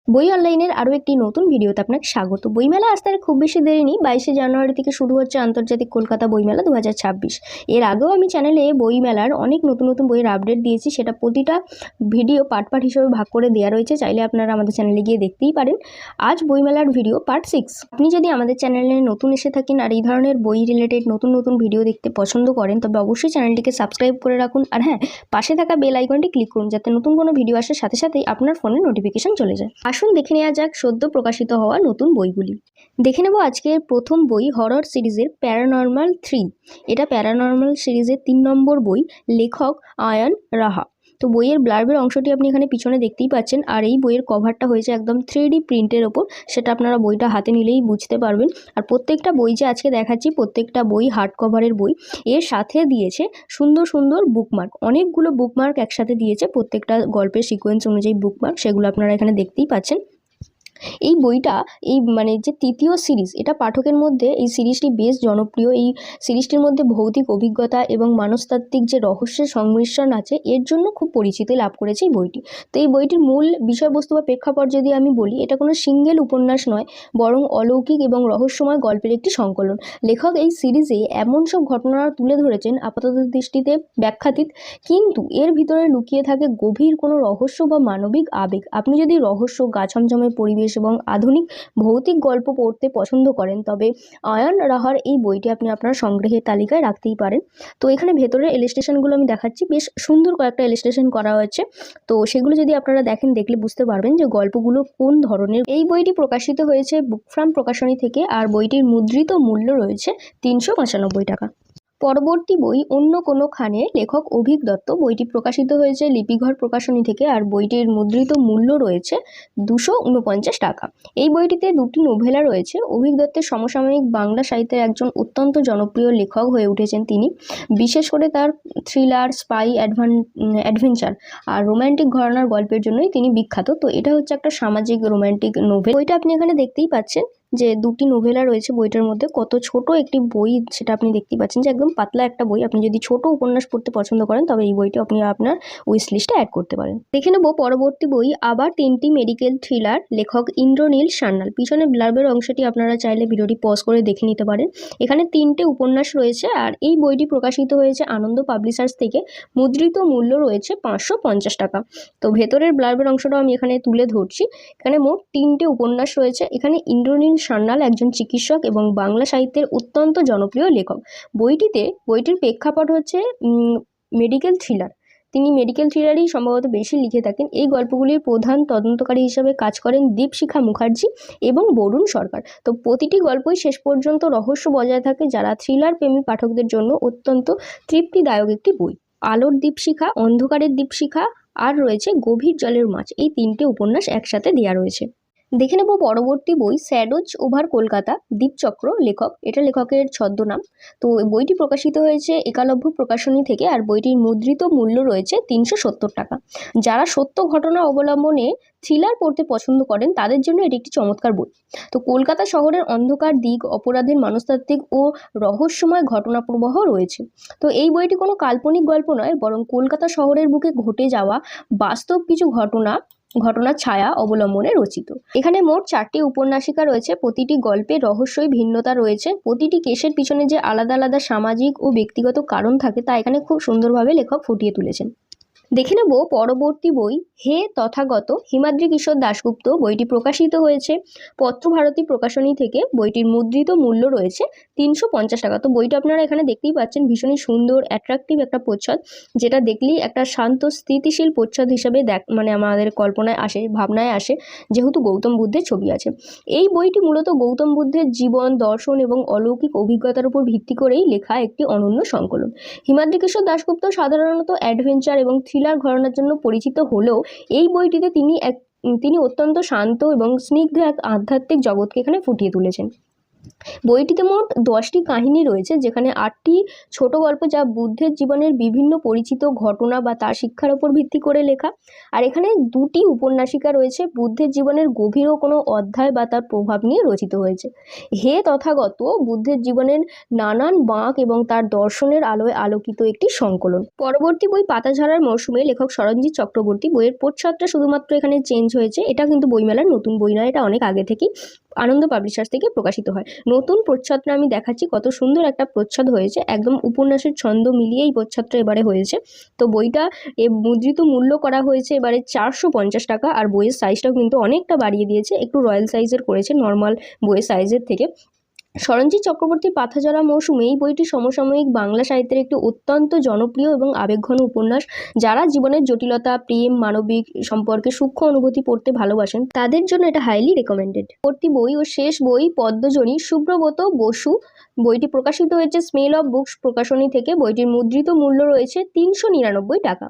বই অনলাইনের আরও একটি নতুন ভিডিওতে আপনাকে স্বাগত। বইমেলা আসতে আর খুব বেশি দেরি নেই। 22শে জানুয়ারি থেকে শুরু হচ্ছে আন্তর্জাতিক কলকাতা বইমেলা 2026। এর আগেও আমি চ্যানেলে বইমেলার অনেক নতুন নতুন বইয়ের আপডেট দিয়েছি, সেটা প্রতিটা ভিডিও পার্ট পার্ট হিসেবে ভাগ করে দেওয়া রয়েছে, চাইলে আপনারা আমাদের চ্যানেলে গিয়ে দেখতেই পারেন। আজ বইমেলার ভিডিও পার্ট 6। আপনি যদি আমাদের চ্যানেলে নতুন এসে থাকেন আর এই ধরনের বই রিলেটেড নতুন নতুন ভিডিও দেখতে পছন্দ করেন, তবে অবশ্যই চ্যানেলটিকে সাবস্ক্রাইব করে রাখুন। আর হ্যাঁ, পাশে থাকা বেল আইকনটি ক্লিক করুন, যাতে নতুন কোনো ভিডিও আসার সাথে সাথেই আপনার ফোনে নোটিফিকেশন চলে যায়। আসুন দেখে নেওয়া যাক সদ্য প্রকাশিত হওয়া নতুন বইগুলি। দেখে নেব আজকের প্রথম বই, হরর সিরিজের প্যারানর্মাল 3। এটা প্যারানর্মাল সিরিজের 3 নম্বর বই, লেখক আয়ান রাহা। তো বইয়ের ব্লার্বের অংশটি আপনি এখানে পিছনে দেখতেই পাচ্ছেন, আর এই বইয়ের কভারটা হয়েছে একদম 3D প্রিন্টের ওপর, সেটা আপনারা বইটা হাতে নিলেই বুঝতে পারবেন। আর প্রত্যেকটা বই যে আজকে দেখাচ্ছি, প্রত্যেকটা বই হার্ড কভারের বই। এর সাথে দিয়েছে সুন্দর সুন্দর বুকমার্ক, অনেকগুলো বুকমার্ক একসাথে দিয়েছে, প্রত্যেকটা গল্পের সিকোয়েন্স অনুযায়ী বুকমার্ক, সেগুলো আপনারা এখানে দেখতেই পাচ্ছেন। এই বইটা যে তৃতীয় সিরিজ, এটা পাঠকের মধ্যে এই সিরিজটি বেশ জনপ্রিয়। এই সিরিজটির মধ্যে ভৌতিক অভিজ্ঞতা এবং মনস্তাত্ত্বিক যে রহস্যের সংমিশ্রণ আছে, এর জন্য খুব পরিচিতি লাভ করেছে এই বইটি। তো এই বইটির মূল বিষয়বস্তু বা প্রেক্ষাপট যদি আমি বলি, এটা কোনো সিঙ্গেল উপন্যাস নয়, বরং অলৌকিক এবং রহস্যময় গল্পের একটি সংকলন। লেখক এই সিরিজে এমন সব ঘটনা তুলে ধরেছেন আপাতত দৃষ্টিতে ব্যাখ্যাতীত, কিন্তু এর ভিতরে লুকিয়ে থাকে গভীর কোনো রহস্য বা মানবিক আবেগ। আপনি যদি রহস্য, গা ছমছমের পরিবেশ এবং আধুনিক ভৌতিক গল্প পড়তে পছন্দ করেন, তবে আয়ান রাহার এই বইটি আপনি আপনার সংগ্রহের তালিকায় রাখতেই পারেন। তো এখানে ভেতরের ইলাস্ট্রেশনগুলো আমি দেখাচ্ছি, বেশ সুন্দর কয়েকটা ইলাস্ট্রেশন করা হয়েছে। তো সেগুলো যদি আপনারা দেখলে বুঝতে পারবেন যে গল্পগুলো কোন ধরনের। এই বইটি প্রকাশিত হয়েছে বুকফ্রাম প্রকাশনী থেকে, আর বইটির মুদ্রিত মূল্য রয়েছে 395 টাকা। পরবর্তী বই অন্য কোনো খানে, লেখক অভিক দত্ত। বইটি প্রকাশিত হয়েছে লিপিঘর প্রকাশনী থেকে, আর বইটির মুদ্রিত মূল্য রয়েছে 249 টাকা। এই বইটিতে দুটি নোভেলা রয়েছে। অভিক দত্তের সমসাময়িক বাংলা সাহিত্যের একজন অত্যন্ত জনপ্রিয় লেখক হয়ে উঠেছেন তিনি, বিশেষ করে তার থ্রিলার, স্পাই, অ্যাডভেঞ্চার আর রোম্যান্টিক ঘরানার গল্পের জন্যই তিনি বিখ্যাত। তো এটা হচ্ছে একটা সামাজিক রোম্যান্টিক নোভেল। বইটা আপনি এখানে দেখতেই পাচ্ছেন যে দুটি নোভেলা রয়েছে বইটার মধ্যে। কত ছোট একটি বই সেটা আপনি দেখতেই পাচ্ছেন, যে একদম পাতলা একটা বই। আপনি যদি ছোট উপন্যাস পড়তে পছন্দ করেন, তবে এই বইটি আপনি আপনার উইশ লিস্টে অ্যাড করতে পারেন। দেখে নেব পরবর্তী বই, আবার 3টি মেডিকেল থ্রিলার, লেখক ইন্দ্রনীল সান্যাল। পিছনে ব্লার্বের অংশটি আপনারা চাইলে ভিডিওটি পজ করে দেখে নিতে পারেন। এখানে 3টে উপন্যাস রয়েছে, আর এই বইটি প্রকাশিত হয়েছে আনন্দ পাবলিশার্স থেকে। মুদ্রিত মূল্য রয়েছে 550 টাকা। তো ভেতরের ব্লার্বের অংশটাও আমি এখানে তুলে ধরছি। এখানে মোট 3টে উপন্যাস রয়েছে। এখানে ইন্দ্রনীল সান্যাল একজন চিকিৎসক এবং বাংলা সাহিত্যের অত্যন্ত জনপ্রিয় লেখক। বইটির প্রেক্ষাপট হচ্ছে মেডিকেল থ্রিলার। তিনি মেডিকেল থ্রিলারই সম্ভবত বেশি লিখে থাকেন। এই গল্পগুলির প্রধান তদন্তকারী হিসাবে কাজ করেন দীপশিখা মুখার্জি এবং বরুণ সরকার। তো প্রতিটি গল্পই শেষ পর্যন্ত রহস্য বজায় থাকে, যারা থ্রিলার প্রেমী পাঠকদের জন্য অত্যন্ত তৃপ্তিদায়ক একটি বই। আলোর দীপশিখা, অন্ধকারের দীপশিখা আর রয়েছে গভীর জলের মাছ, এই 3টে উপন্যাস একসাথে দেওয়া রয়েছে। দেখে নেব পরবর্তী বই, স্যাডোজ ওভার কলকাতা, দীপচক্র। এটা লেখকের ছদ্মনাম। তো বইটি প্রকাশিত হয়েছে একালব্য প্রকাশনী থেকে, আর বইটির মুদ্রিত মূল্য রয়েছে 370 টাকা। যারা সত্য ঘটনা অবলম্বনে থ্রিলার পড়তে পছন্দ করেন, তাদের জন্য এটি একটি চমৎকার বই। তো কলকাতা শহরের অন্ধকার দিক, অপরাধের মনস্তাত্ত্বিক ও রহস্যময় ঘটনা প্রবাহ রয়েছে। তো এই বইটি কোনো কাল্পনিক গল্প নয়, বরং কলকাতা শহরের বুকে ঘটে যাওয়া বাস্তব কিছু ঘটনার ছায়া অবলম্বনে রচিত। এখানে মোট 4টি উপন্যাসিকা রয়েছে। প্রতিটি গল্পে রহস্যই ভিন্নতা রয়েছে। প্রতিটি কেসের পিছনে যে আলাদা আলাদা সামাজিক ও ব্যক্তিগত কারণ থাকে, তা এখানে খুব সুন্দরভাবে লেখক ফুটিয়ে তুলেছেন। দেখে নেব পরবর্তী বই, হে তথাগত, হিমাদ্রি কিশোর দাশগুপ্ত। বইটি প্রকাশিত হয়েছে পত্রভারতী প্রকাশনী থেকে। বইটির মুদ্রিত মূল্য রয়েছে 350 টাকা। তো বইটা আপনারা এখানে দেখতেই পাচ্ছেন, ভীষণই সুন্দর অ্যাট্রাকটিভ একটা প্রচ্ছদ, যেটা দেখলেই একটা শান্ত স্থিতিশীল প্রচ্ছদ হিসেবে আমাদের কল্পনায় আসে, ভাবনায় আসে, যেহেতু গৌতম বুদ্ধের ছবি আছে। এই বইটি মূলত গৌতম বুদ্ধের জীবন, দর্শন এবং অলৌকিক অভিজ্ঞতার উপর ভিত্তি করেই লেখা একটি অনন্য সংকলন। হিমাদ্রি কিশোর দাশগুপ্ত সাধারণত অ্যাডভেঞ্চার এবং থ্রিলার ঘরানার জন্য পরিচিত হলেও এই বইটিতে তিনি অত্যন্ত শান্ত এবং স্নিগ্ধ এক আধ্যাত্মিক জগৎকে এখানে ফুটিয়ে তুলেছেন। বইটিতে মোট 10টি কাহিনী রয়েছে, যেখানে 8টি ছোট গল্প যা বুদ্ধের জীবনের বিভিন্ন পরিচিত ঘটনা বা তার শিক্ষার ওপর ভিত্তি করে লেখা। আর এখানে 2টি উপন্যাসিকা রয়েছে, বুদ্ধের জীবনের গভীর কোনো অধ্যায় বা তার প্রভাব নিয়ে রচিত হয়েছে। হে তথাগত বুদ্ধের জীবনের নানান বাঁক এবং তার দর্শনের আলোয় আলোকিত একটি সংকলন। পরবর্তী বই পাতাঝরার মৌসুমে লেখক সরঞ্জিৎ চক্রবর্তী। বইয়ের প্রচ্ছদটা শুধুমাত্র এখানে চেঞ্জ হয়েছে, এটা কিন্তু বইমেলার নতুন বই নয়, এটা অনেক আগে থেকেই আনন্দ পাবলিশার্স থেকে প্রকাশিত হয়। নতুন প্রচ্ছদটা আমি দেখাচ্ছি, কত সুন্দর একটা প্রচ্ছদ হয়েছে, একদম উপন্যাসের ছন্দ মিলিয়ে এই প্রচ্ছদটা এবারে হয়েছে। তো বইটা মুদ্রিত মূল্য করা হয়েছে এবারে 450 টাকা, আর বইয়ের সাইজটাও কিন্তু অনেকটা বাড়িয়ে দিয়েছে, একটু রয়্যাল সাইজের করেছে নর্মাল বইয়ের সাইজের থেকে। সরঞ্জিৎ চক্রবর্তীর পাতাঝরা মৌসুমে এই বইটি সমসাময়িক বাংলা সাহিত্যের একটি অত্যন্ত জনপ্রিয় এবং আবেগঘন উপন্যাস। যারা জীবনের জটিলতা, প্রেম, মানবিক সম্পর্কে সূক্ষ্ম অনুভূতি পড়তে ভালোবাসেন তাদের জন্য এটা হাইলি রেকমেন্ডেড। পরবর্তী বই ও শেষ বই পদ্মজনী সুব্রত বসু। বইটি প্রকাশিত হয়েছে স্মেল অফ বুকস প্রকাশনী থেকে। বইটির মুদ্রিত মূল্য রয়েছে 399 টাকা।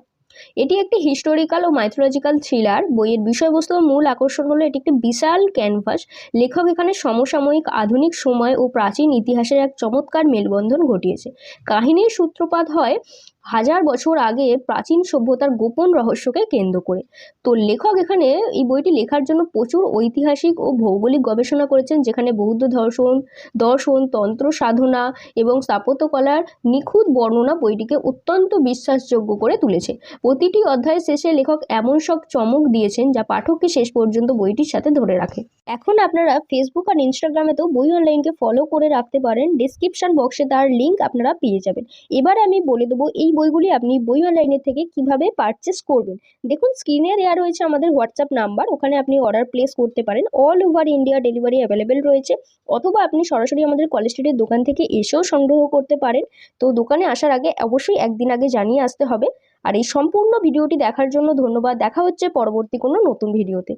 এটি একটি হিস্টোরিক্যাল ও মাইথোলজিক্যাল থ্রিলার। বইয়ের বিষয়বস্তু ও মূল আকর্ষণ হলো এটি একটি বিশাল ক্যানভাস। লেখক এখানে সমসাময়িক, আধুনিক সময় ও প্রাচীন ইতিহাসের এক চমৎকার মেলবন্ধন ঘটিয়েছে। কাহিনীর সূত্রপাত হয় 1000 বছর আগে প্রাচীন সভ্যতার গোপন রহস্যকে কেন্দ্র করে। তো লেখক এখানে এই বইটি লেখার জন্য প্রচুর ঐতিহাসিক ও ভৌগোলিক গবেষণা করেছেন, যেখানে বৌদ্ধ দর্শন, তন্ত্র সাধনা এবং স্থাপত্যকলার নিখুঁত বর্ণনা বইটিকে অত্যন্ত বিশ্বাসযোগ্য করে তুলেছে। প্রতিটি অধ্যায়ের শেষে লেখক এমন সব চমক দিয়েছেন যা পাঠককে শেষ পর্যন্ত বইটির সাথে ধরে রাখে। এখন আপনারা ফেসবুক আর ইনস্টাগ্রামেতেও বই অনলাইনকে ফলো করে রাখতে পারেন। ডেসক্রিপশন বক্সে তার লিঙ্ক আপনারা পেয়ে যাবেন। এবার আমি বলে দেবো এই বইগুলি আপনি বই অনলাইনের থেকে কিভাবে পারচেস করবেন। দেখুন, স্ক্রিনে দেওয়া রয়েছে আমাদের হোয়াটসঅ্যাপ নাম্বার, ওখানে আপনি অর্ডার প্লেস করতে পারেন। All over India delivery available রয়েছে, অথবা আপনি সরাসরি আমাদের কলেজ স্ট্রিটের দোকান থেকে এসেও সংগ্রহ করতে পারেন। তো দোকানে আসার আগে অবশ্যই একদিন আগে জানিয়ে আসতে হবে। আর এই সম্পূর্ণ ভিডিওটি দেখার জন্য ধন্যবাদ। দেখা হচ্ছে পরবর্তী কোনো নতুন ভিডিওতে।